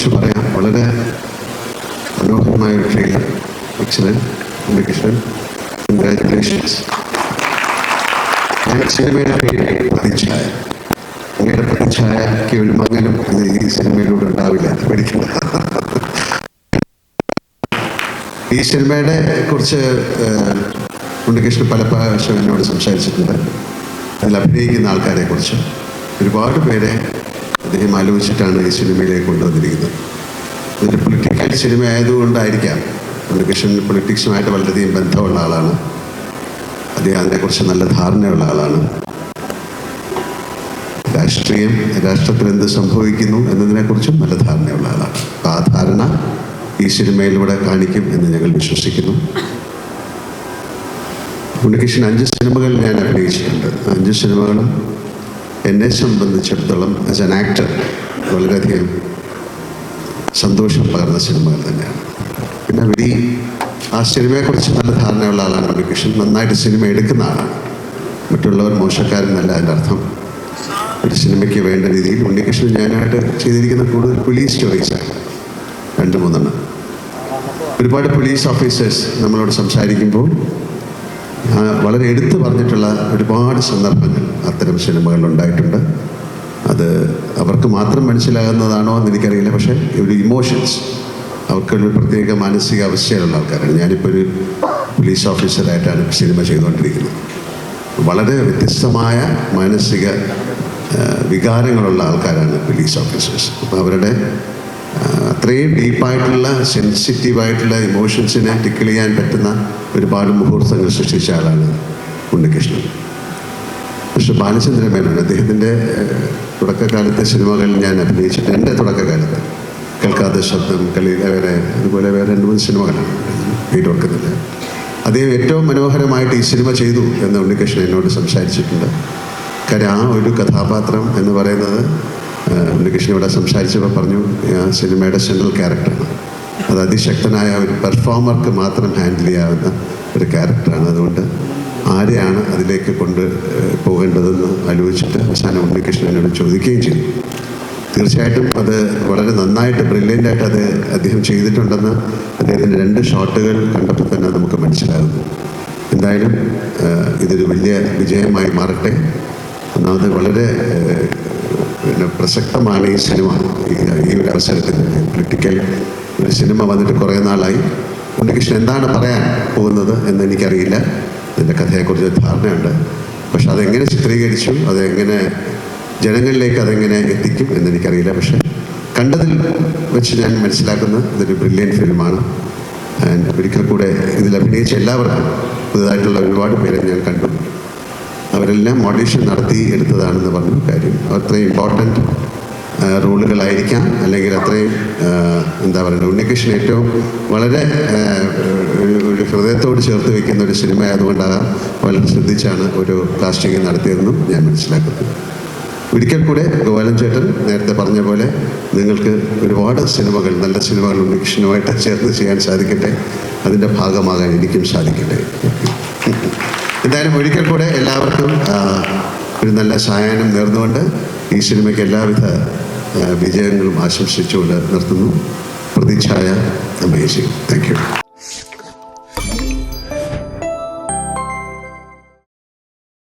കുറിച്ച് പറയാം. വളരെ മനോഹരമായ ഒരു ട്രെയിലർ. എക്സലന്റ്. ഉണ്ണികൃഷ്ണൻ, കൺഗ്രാറ്റുലേഷൻസ്. സിനിമയുടെ പേര് പ്രതിച്ഛായ. അങ്ങയുടെ പ്രതിച്ഛായയ്ക്ക് ഒരു മകനും ഈ സിനിമയിലൂടെ ഉണ്ടാവില്ല, പഠിക്കണം. ഈ സിനിമയുടെ കുറിച്ച് ഉണ്ണികൃഷ്ണൻ പല പ്രാവശ്യം എന്നോട് സംസാരിച്ചിട്ടുണ്ട്. അതിൽ അഭിനയിക്കുന്ന ആൾക്കാരെ കുറിച്ച് ഒരുപാട് പേരെ അദ്ദേഹം ആലോചിച്ചിട്ടാണ് ഈ സിനിമയിലേക്ക് കൊണ്ടുവന്നിരിക്കുന്നത്. ഇതൊരു പൊളിറ്റിക്കൽ സിനിമ ആയതുകൊണ്ടായിരിക്കാം. ഉണ്ണികൃഷ്ണൻ പൊളിറ്റിക്സുമായിട്ട് വളരെയധികം ബന്ധമുള്ള ആളാണ്. അദ്ദേഹം അതിനെക്കുറിച്ച് നല്ല ധാരണയുള്ള ആളാണ്. രാഷ്ട്രത്തിൽ എന്ത് സംഭവിക്കുന്നു എന്നതിനെക്കുറിച്ചും നല്ല ധാരണയുള്ള ആളാണ്. ആ ധാരണ ഈ സിനിമയിലൂടെ കാണിക്കും എന്ന് ഞങ്ങൾ വിശ്വസിക്കുന്നു. ഉണ്ണികൃഷ്ണൻ 5 സിനിമകൾ ഞാൻ അഭിനയിച്ചിട്ടുണ്ട്. 5 സിനിമകളും എന്നെ സംബന്ധിച്ചിടത്തോളം ആസ് ആൻ ആക്ടർ വളരെയധികം സന്തോഷം പകർന്ന സിനിമകൾ തന്നെയാണ്. പിന്നെ ആ സിനിമയെക്കുറിച്ച് നല്ല ധാരണയുള്ള ആളാണ് ഉണ്ണികൃഷ്ണൻ. നന്നായിട്ട് സിനിമ എടുക്കുന്ന ആളാണ്. മറ്റുള്ളവർ മോശക്കാരെന്നല്ല അതിൻ്റെ അർത്ഥം. ഒരു സിനിമയ്ക്ക് വേണ്ട രീതിയിൽ ഉണ്ണികൃഷ്ണൻ ഞാനായിട്ട് ചെയ്തിരിക്കുന്ന കൂടുതൽ പോലീസ് സ്റ്റോറീസാണ്. 2-3 ഒരുപാട് പോലീസ് ഓഫീസേഴ്സ് നമ്മളോട് സംസാരിക്കുമ്പോൾ വളരെ എടുത്തു പറഞ്ഞിട്ടുള്ള ഒരുപാട് സന്ദർഭങ്ങൾ അത്തരം സിനിമകളിലുണ്ടായിട്ടുണ്ട്. അത് അവർക്ക് മാത്രം മനസ്സിലാകുന്നതാണോ എന്ന് എനിക്കറിയില്ല. പക്ഷേ ഒരു ഇമോഷൻസ്, അവർക്കൊരു പ്രത്യേക മാനസിക അവസ്ഥയിലുള്ള ആൾക്കാരാണ്. ഞാനിപ്പോൾ ഒരു പോലീസ് ഓഫീസറായിട്ടാണ് സിനിമ ചെയ്തുകൊണ്ടിരിക്കുന്നത്. വളരെ വ്യത്യസ്തമായ മാനസിക വികാരങ്ങളുള്ള ആൾക്കാരാണ് പോലീസ് ഓഫീസേഴ്സ്. അപ്പോൾ അവരുടെ അത്രയും ഡീപ്പായിട്ടുള്ള സെൻസിറ്റീവായിട്ടുള്ള ഇമോഷൻസിനെ ടിക്കിൾ ചെയ്യാൻ പറ്റുന്ന ഒരുപാട് മുഹൂർത്തങ്ങൾ സൃഷ്ടിച്ച ആളാണ് ഉണ്ണികൃഷ്ണൻ. പക്ഷെ ബാലചന്ദ്ര മേനോൻ, അദ്ദേഹത്തിൻ്റെ തുടക്കകാലത്തെ സിനിമകളിൽ ഞാൻ അഭിനയിച്ചിട്ട്, എൻ്റെ തുടക്കകാലത്ത് കേൾക്കാത്ത ശബ്ദം, വേറെ അതുപോലെ വേറെ 2-3 സിനിമകളാണ് പേര് ഓർക്കുന്നില്ല. അദ്ദേഹം ഏറ്റവും മനോഹരമായിട്ട് ഈ സിനിമ ചെയ്തു എന്ന് ഉണ്ണികൃഷ്ണൻ എന്നോട് സംസാരിച്ചിട്ടുണ്ട്. കാര്യം ആ ഒരു കഥാപാത്രം എന്ന് പറയുന്നത് ഉണ്ണികൃഷ്ണൻ ഇവിടെ സംസാരിച്ചപ്പോൾ പറഞ്ഞു, ആ സിനിമയുടെ സെൻട്രൽ ക്യാരക്ടറാണ്. അത് അതിശക്തനായ ഒരു പെർഫോമർക്ക് മാത്രം ഹാൻഡിൽ ചെയ്യാവുന്ന ഒരു ക്യാരക്ടറാണ്. അതുകൊണ്ട് ആരെയാണ് അതിലേക്ക് കൊണ്ട് പോകേണ്ടതെന്ന് ആലോചിച്ചിട്ട് അവസാനം ഉണ്ണികൃഷ്ണൻ എന്നോട് ചോദിക്കുകയും ചെയ്തു. തീർച്ചയായിട്ടും അത് വളരെ നന്നായിട്ട് ബ്രില്യൻ്റായിട്ട് അത് അദ്ദേഹം ചെയ്തിട്ടുണ്ടെന്ന് അദ്ദേഹത്തിൻ്റെ 2 ഷോട്ടുകൾ കണ്ടപ്പോൾ തന്നെ നമുക്ക് മനസ്സിലാകുന്നു. എന്തായാലും ഇതൊരു വലിയ വിജയമായി മാറട്ടെ. ഒന്നാമത് വളരെ പ്രസക്തമാണ് ഈ സിനിമ. ഈ ഒരു അവസരത്തിൽ പൊളിറ്റിക്കൽ ഒരു സിനിമ വന്നിട്ട് കുറേ നാളായി. ഉണ്ണികൃഷ്ണൻ എന്താണ് പറയാൻ പോകുന്നത് എന്ന് എനിക്കറിയില്ല. അതിൻ്റെ കഥയെക്കുറിച്ച് ധാരണയുണ്ട്. പക്ഷെ അതെങ്ങനെ ചിത്രീകരിച്ചു, അതെങ്ങനെ ജനങ്ങളിലേക്ക് അതെങ്ങനെ എത്തിക്കും എന്നെനിക്കറിയില്ല. പക്ഷെ കണ്ടതിൽ വെച്ച് ഞാൻ മനസ്സിലാക്കുന്നത് ഇതൊരു ബ്രില്യൻ്റ് ഫിലിമാണ്. ആൻഡ് ഒരിക്കൽ കൂടെ ഇതിൽ അഭിനയിച്ച എല്ലാവർക്കും, പുതുതായിട്ടുള്ള ഒരുപാട് പേരെ ഞാൻ കണ്ടു. അവരെല്ലാം ഓഡീഷൻ നടത്തി എടുത്തതാണെന്ന് പറഞ്ഞു. കാര്യം അത്രയും ഇമ്പോർട്ടൻറ്റ് റോളുകളായിരിക്കാം, അല്ലെങ്കിൽ അത്രയും എന്താ പറയുക, ഉണ്ണികൃഷ്ണൻ ഏറ്റവും വളരെ ഒരു ഹൃദയത്തോട് ചേർത്ത് വയ്ക്കുന്ന ഒരു സിനിമ ആയതുകൊണ്ടാകാം വളരെ ശ്രദ്ധിച്ചാണ് ഒരു കാസ്റ്റിംഗ് നടത്തിയതെന്നും ഞാൻ മനസ്സിലാക്കുന്നത്. ഒരിക്കൽ കൂടെ ഗോപാലൻ ചേട്ടൻ നേരത്തെ പറഞ്ഞ പോലെ നിങ്ങൾക്ക് ഒരുപാട് സിനിമകൾ, നല്ല സിനിമകൾ ഉണ്ണികൃഷ്ണനുമായിട്ട് ചേർത്ത് ചെയ്യാൻ സാധിക്കട്ടെ. അതിൻ്റെ ഭാഗമാകാൻ എനിക്കും സാധിക്കട്ടെ. എന്തായാലും ഒരിക്കൽ കൂടെ എല്ലാവർക്കും ഒരു നല്ല സായാഹ്നം നേർന്നുകൊണ്ട് ഈ സിനിമയ്ക്ക് എല്ലാവിധ വിജയങ്ങളും ആശംസിച്ചുകൊണ്ട് നിർത്തുന്നു. പ്രതിച്ഛായ അമേസിംഗ്. Thank you.